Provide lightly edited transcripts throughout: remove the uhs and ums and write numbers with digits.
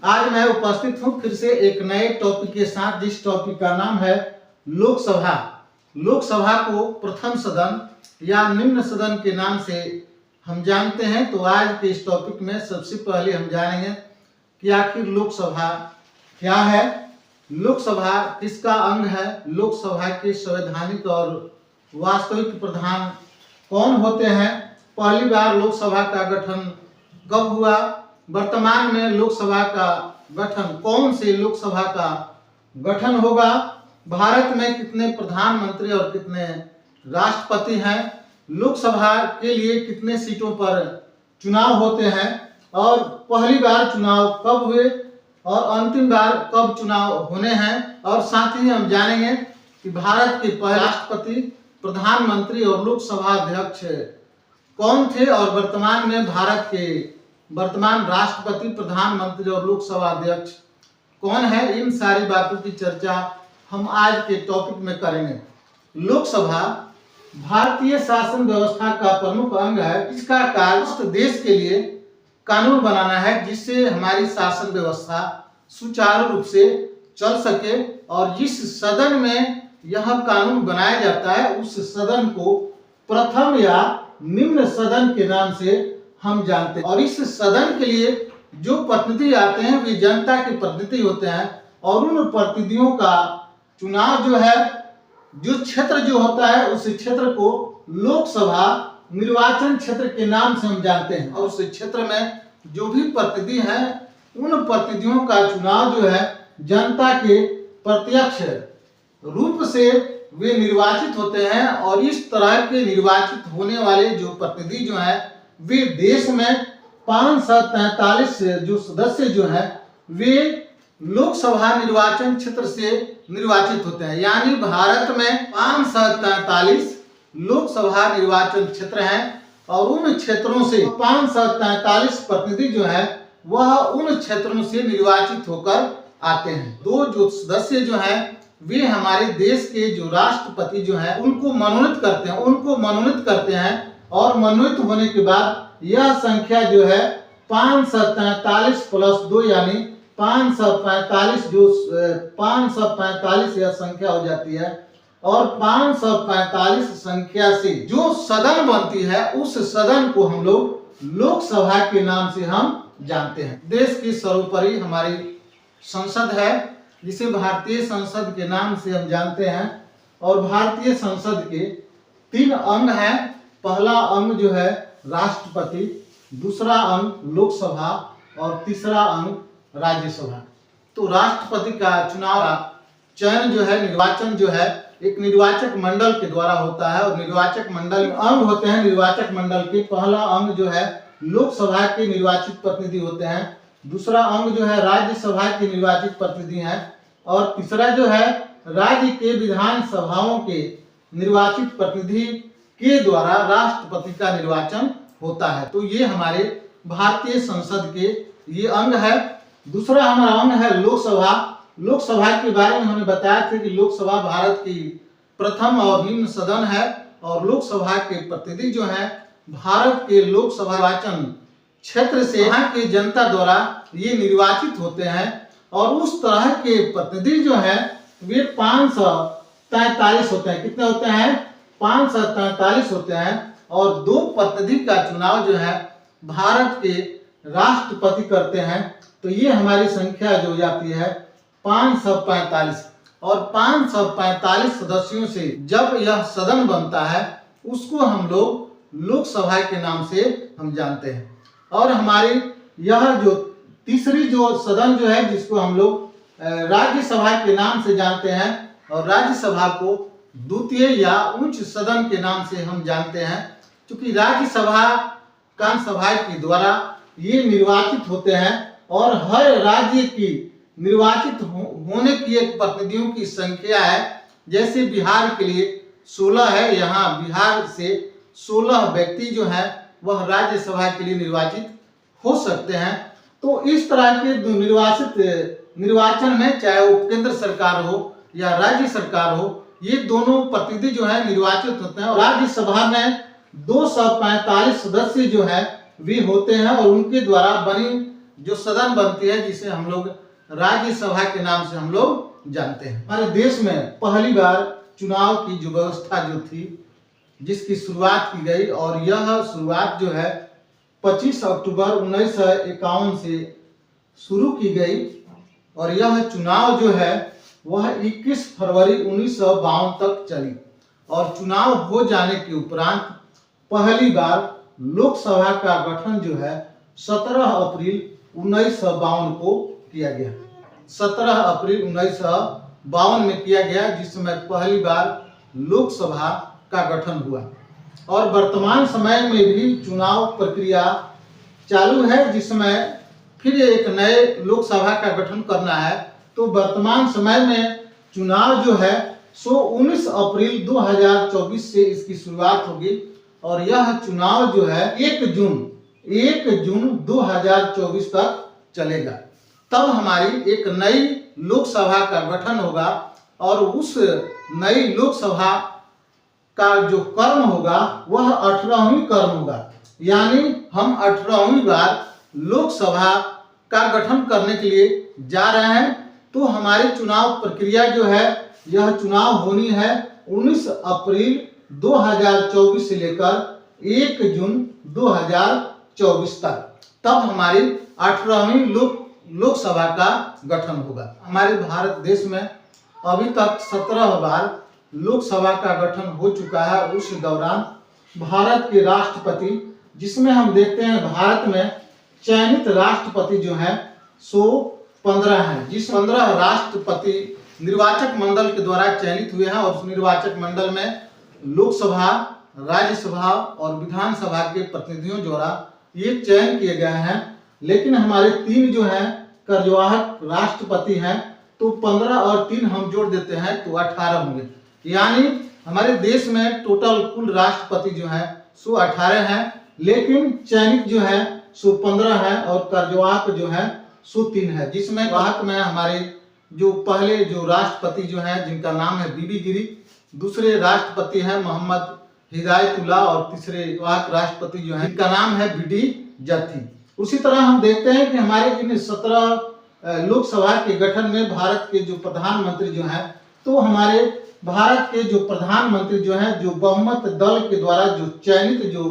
आज मैं उपस्थित हूं फिर से एक नए टॉपिक के साथ, जिस टॉपिक का नाम है लोकसभा। लोकसभा को प्रथम सदन या निम्न सदन के नाम से हम जानते हैं। तो आज के इस टॉपिक में सबसे पहले हम जानेंगे कि आखिर लोकसभा क्या है, लोकसभा किसका अंग है, लोकसभा के संवैधानिक और वास्तविक प्रधान कौन होते हैं, पहली बार लोकसभा का गठन कब हुआ, वर्तमान में लोकसभा का गठन कौन से लोकसभा का गठन होगा, भारत में कितने प्रधानमंत्री और कितने राष्ट्रपति हैं, लोकसभा के लिए कितने सीटों पर चुनाव होते हैं और पहली बार चुनाव कब हुए और अंतिम बार कब चुनाव होने हैं, और साथ ही हम जानेंगे कि भारत के पहले राष्ट्रपति, प्रधानमंत्री और लोकसभा अध्यक्ष कौन थे और वर्तमान में भारत के वर्तमान राष्ट्रपति, प्रधानमंत्री और लोकसभा अध्यक्ष कौन है। इन सारी बातों की चर्चा हम आज के टॉपिक में करेंगे। लोकसभा भारतीय शासन व्यवस्था का प्रमुख अंग है। इसका कार्य देश के लिए कानून बनाना है, जिससे हमारी शासन व्यवस्था सुचारू रूप से चल सके, और जिस सदन में यह कानून बनाया जाता है उस सदन को प्रथम या निम्न सदन के नाम से हम जानते हैं। और इस सदन के लिए जो प्रतिनिधि आते हैं वे जनता के प्रतिनिधि होते हैं, और उन प्रतिनिधियों का चुनाव जो है, जो क्षेत्र जो होता है उस क्षेत्र को लोकसभा निर्वाचन क्षेत्र के नाम से हम जानते हैं। और उस क्षेत्र में जो भी प्रतिनिधि हैं उन प्रतिनिधियों का चुनाव जो है जनता के प्रत्यक्ष रूप से वे निर्वाचित होते हैं। और इस तरह के निर्वाचित होने वाले जो प्रतिनिधि जो हैं वे देश में 543 जो सदस्य जो हैं वे लोकसभा निर्वाचन क्षेत्र से निर्वाचित होते हैं। यानी भारत में 543 लोकसभा निर्वाचन क्षेत्र हैं और उन क्षेत्रों से 543 प्रतिनिधि जो हैं वह उन क्षेत्रों से निर्वाचित होकर आते हैं। दो जो सदस्य जो हैं वे हमारे देश के जो राष्ट्रपति जो हैं उनको मनोनीत करते हैं और मनोनीत होने के बाद यह संख्या जो है 543 प्लस 2 यानी 545 जो 545 यह संख्या हो जाती है। और 545 संख्या से जो सदन बनती है उस सदन को हम लोग लोकसभा के नाम से हम जानते हैं। देश की सर्वोपरि हमारी संसद है, जिसे भारतीय संसद के नाम से हम जानते हैं। और भारतीय संसद के 3 अंग हैं। पहला अंग जो है राष्ट्रपति, दूसरा अंग लोकसभा और तीसरा अंग राज्यसभा। तो राष्ट्रपति का चुनाव चयन जो है, निर्वाचन जो है एक निर्वाचक मंडल के द्वारा होता है। और निर्वाचक मंडल अंग होते हैं निर्वाचक मंडल के। पहला अंग जो है लोकसभा के निर्वाचित प्रतिनिधि होते हैं, दूसरा अंग जो है राज्यसभा के निर्वाचित प्रतिनिधि हैं, और तीसरा जो है राज्य के विधान सभाओं के निर्वाचित प्रतिनिधि के द्वारा राष्ट्रपति का निर्वाचन होता है। तो ये हमारे भारतीय संसद के ये अंग है। दूसरा हमारा अंग है लोकसभा। लोकसभा के बारे में हमने बताया था कि लोकसभा भारत की प्रथम और निम्न सदन है, और लोकसभा के प्रतिनिधि जो हैं भारत के लोकसभा निर्वाचन क्षेत्र से यहाँ की जनता द्वारा ये निर्वाचित होते हैं। और उस तरह के प्रतिनिधि जो हैं वे 543 होते हैं। कितने होते हैं? 543 होते हैं। और 2 प्रतिनिधि का चुनाव जो है भारत के राष्ट्रपति करते हैं। तो ये हमारी संख्या जो जाती है 545। और 545 सदस्यों से जब यह सदन बनता है उसको हम लोग लोकसभा के नाम से हम जानते हैं। और हमारी यह जो तीसरी जो सदन जो है जिसको हम लोग राज्यसभा के नाम से जानते हैं, और राज्यसभा को द्वितीय या उच्च सदन के नाम से हम जानते हैं, क्योंकि राज्यसभा सभा के द्वारा ये निर्वाचित होते हैं। और हर राज्य की निर्वाचित होने की एक प्रतिनिधियों की संख्या है। जैसे बिहार के लिए 16 है, यहाँ बिहार से 16 व्यक्ति जो हैं वह राज्यसभा के लिए निर्वाचित हो सकते हैं। तो इस तरह के निर्वाचन में चाहे वो केंद्र सरकार हो या राज्य सरकार हो, ये दोनों प्रतिनिधि जो है निर्वाचित होते हैं। और राज्यसभा में 245 सदस्य जो है वे होते हैं, और उनके द्वारा बनी जो सदन बनती है, जिसे हम लोग राज्यसभा के नाम से हम लोग जानते हैं। हमारे देश में पहली बार चुनाव की जो व्यवस्था जो थी, जिसकी शुरुआत की गई, और यह शुरुआत जो है 25 अक्टूबर 1951 से शुरू की गई, और यह चुनाव जो है वह 21 फरवरी 1952 तक चली। और चुनाव हो जाने के उपरांत पहली बार लोकसभा का गठन जो है 17 अप्रैल 1952 को किया गया। 17 अप्रैल 1952 में किया गया, जिसमें पहली बार लोकसभा का गठन हुआ। और वर्तमान समय में भी चुनाव प्रक्रिया चालू है, जिसमें फिर एक नए लोकसभा का गठन करना है। तो वर्तमान समय में चुनाव जो है 19 अप्रैल 2024 से इसकी शुरुआत होगी, और यह चुनाव जो है 1 जून 2024 तक चलेगा। तब हमारी एक नई लोकसभा का गठन होगा, और उस नई लोकसभा का जो कर्म होगा वह 18वीं कर्म होगा। यानी हम 18वीं बार लोकसभा का गठन करने के लिए जा रहे हैं। तो हमारी चुनाव प्रक्रिया जो है, यह चुनाव होनी है 19 अप्रैल 2024 से लेकर 1 जून 2024 तक। तब हमारी 18वीं लोकसभा का गठन होगा। हमारे भारत देश में अभी तक 17 बार लोकसभा का गठन हो चुका है। उस दौरान भारत के राष्ट्रपति, जिसमें हम देखते हैं भारत में चयनित राष्ट्रपति जो है सो 15 हैं, जिस 15 राष्ट्रपति निर्वाचक मंडल के द्वारा चयनित हुए हैं। और उस निर्वाचक मंडल में लोकसभा, राज्यसभा और विधानसभा के प्रतिनिधियों द्वारा ये चयन किए गए हैं। लेकिन हमारे 3 जो हैं कार्यवाहक राष्ट्रपति हैं, तो 15 और 3 हम जोड़ देते हैं तो 18 होंगे। यानी हमारे देश में टोटल कुल राष्ट्रपति जो है सो 18 हैं, लेकिन चयनित जो है सो 15 है, और कार्यवाहक जो है सो 3 है। जिसमें वाहक में हमारे जो पहले जो राष्ट्रपति जो हैं, जिनका नाम है बीबी गिरी, दूसरे राष्ट्रपति हैं मोहम्मद हिदायतुल्लाह, और तीसरे वाहक राष्ट्रपति जो हैं, जिनका नाम है बीडी जत्थी। उसी तरह हम देखते हैं कि हमारे इन 17 लोकसभा के गठन में भारत के जो प्रधानमंत्री जो हैं, तो हमारे भारत के जो प्रधानमंत्री जो हैं, जो बहुमत दल के द्वारा जो चयनित जो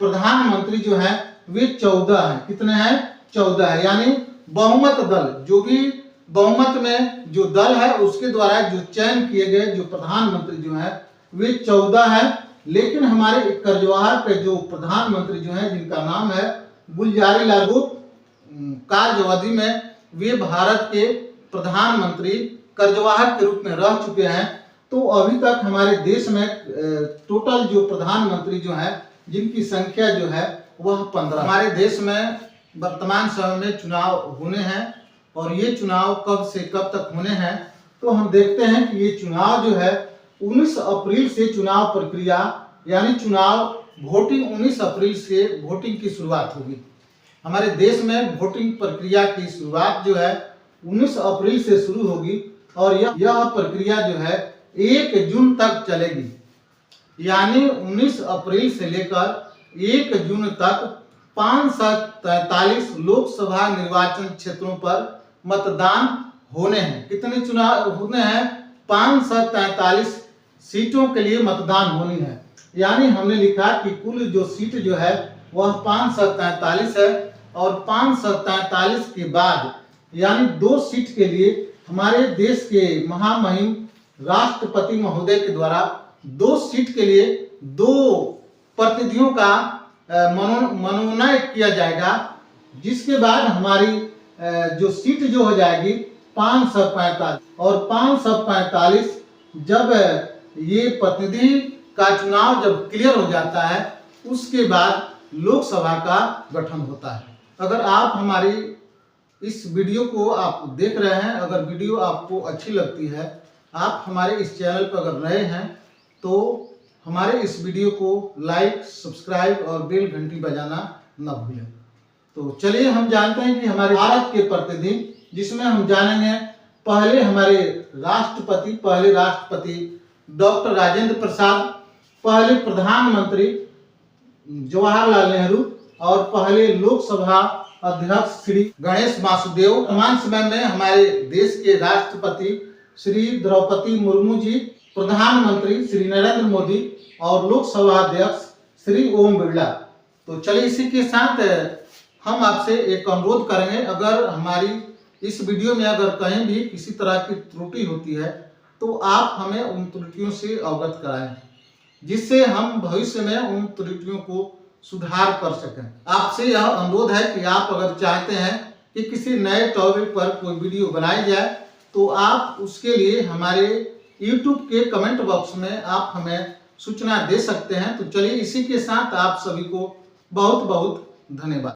प्रधानमंत्री जो हैं, वे 14 हैं। कितने हैं? 14 है। यानी बहुमत दल, जो भी बहुमत में जो दल है उसके द्वारा जो चयन किए गए जो प्रधानमंत्री जो हैं, वे 14 हैं। लेकिन हमारे कार्यवाहक के जो प्रधानमंत्री जो हैं, जिनका नाम है गुलजारीलाल भुट्टो, कार्य अवधि में वे भारत के प्रधानमंत्री कार्यवाहक के रूप में रह चुके हैं। तो अभी तक हमारे देश में टोटल जो प्रधानमंत्री जो हैं, जिनकी संख्या जो है वह 15। हमारे देश में वर्तमान समय में चुनाव होने हैं, और ये चुनाव कब से कब तक होने हैं, तो हम देखते हैं कि ये चुनाव जो है 19 अप्रैल से चुनाव प्रक्रिया, यानी चुनाव वोटिंग 19 अप्रैल से वोटिंग की शुरुआत होगी। हमारे देश में वोटिंग प्रक्रिया की शुरुआत जो है 19 अप्रैल से शुरू होगी, और यह प्रक्रिया जो है 1 जून तक चलेगी। यानी 19 अप्रैल से लेकर 1 जून तक 543 लोकसभा निर्वाचन क्षेत्रों पर मतदान होने हैं। कितने चुनाव होने हैं? 543 सीटों के लिए मतदान होनी है। यानी हमने लिखा कि कुल जो सीट जो है वह 543 है, और 543 के बाद यानी 2 सीट के लिए हमारे देश के महामहिम राष्ट्रपति महोदय के द्वारा 2 सीट के लिए 2 प्रतिनिधियों का मनोनयन किया जाएगा, जिसके बाद हमारी जो सीट जो हो जाएगी 545, और 545 जब ये प्रतिनिधि का चुनाव जब क्लियर हो जाता है, उसके बाद लोकसभा का गठन होता है। अगर आप हमारी इस वीडियो को आप देख रहे हैं, अगर वीडियो आपको अच्छी लगती है, आप हमारे इस चैनल पर अगर नए हैं, तो हमारे इस वीडियो को लाइक, सब्सक्राइब और बेल घंटी बजाना न भूलें। तो चलिए हम जानते हैं कि हमारे भारत के प्रतिनिधि, जिसमें हम जानेंगे पहले राष्ट्रपति डॉक्टर राजेंद्र प्रसाद, पहले प्रधानमंत्री जवाहरलाल नेहरू, और पहले लोकसभा अध्यक्ष श्री गणेश वासुदेव, वर्तमान समय में हमारे देश के राष्ट्रपति श्री द्रौपदी मुर्मू जी, प्रधानमंत्री श्री नरेंद्र मोदी और लोकसभा अध्यक्ष श्री ओम बिरला। तो चलिए इसी के साथ हम आपसे एक अनुरोध करेंगे, अगर हमारी इस वीडियो में अगर कहीं भी किसी तरह की त्रुटि होती है तो आप हमें उन त्रुटियों से अवगत कराएं, जिससे हम भविष्य में उन त्रुटियों को सुधार कर सकें। आपसे यह अनुरोध है कि आप अगर चाहते हैं कि किसी नए टॉपिक पर कोई वीडियो बनाई जाए तो आप उसके लिए हमारे YouTube के कमेंट बॉक्स में आप हमें सूचना दे सकते हैं। तो चलिए इसी के साथ आप सभी को बहुत बहुत धन्यवाद।